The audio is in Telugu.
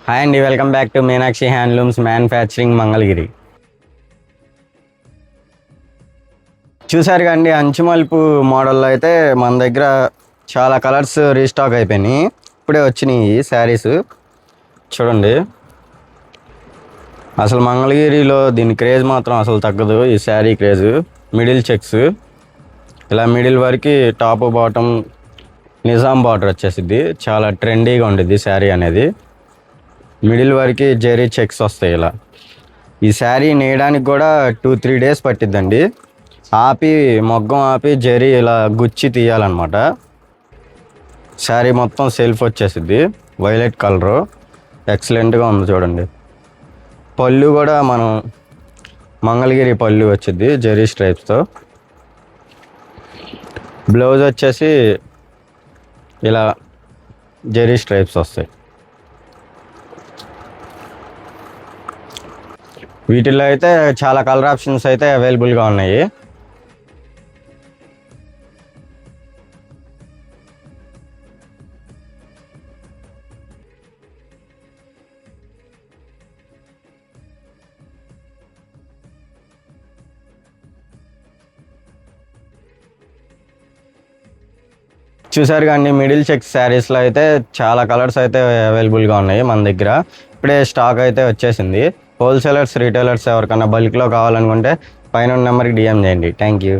హాయ్ అండి, welcome back to Meenakshi handlooms manufacturing Mangalagiri. చూసారు కండి, అంచుమలుపు మోడల్లో అయితే మన దగ్గర చాలా కలర్స్ రీస్టాక్ అయిపోయినాయి. ఇప్పుడే వచ్చినాయి శారీస్ చూడండి. అసలు మంగళగిరిలో దీని క్రేజ్ మాత్రం అసలు తగ్గదు. ఈ శారీ క్రేజ్ మిడిల్ చెక్స్ ఇలా మిడిల్ వరకు టాప్ బాటమ్ నిజాం బార్డర్ వచ్చేసిద్ది. చాలా ట్రెండీగా ఉండిద్ది శారీ అనేది. మిడిల్ వరకు జెరీ చెక్స్ వస్తాయి. ఇలా ఈ శారీ నేయడానికి కూడా 2-3 డేస్ పట్టిద్దండి. మొగ్గం ఆపి జెరీ ఇలా గుచ్చి తీయాలన్నమాట. శారీ మొత్తం సెల్ఫ్ వచ్చేసిద్ది. వైలెట్ కలరు ఎక్సలెంట్గా ఉంది చూడండి. పళ్ళు కూడా మనం మంగళగిరి పళ్ళు వచ్చింది జెరీ స్ట్రైప్స్తో. బ్లౌజ్ వచ్చేసి ఇలా జెరీ స్ట్రైప్స్ వస్తాయి. వీటిల్లో అయితే చాలా కలర్ ఆప్షన్స్ అయితే అవైలబుల్గా ఉన్నాయి. చూసారు కానీ మిడిల్ చెక్స్ శారీస్లో అయితే చాలా కలర్స్ అయితే అవైలబుల్గా ఉన్నాయి మన దగ్గర. ఇప్పుడే స్టాక్ అయితే వచ్చేసింది. హోల్సేలర్స్ రీటైలర్స్ ఎవరికన్నా బల్క్లో కావాలనుకుంటే పైన నెంబర్కి డిఎం చేయండి. Thank you.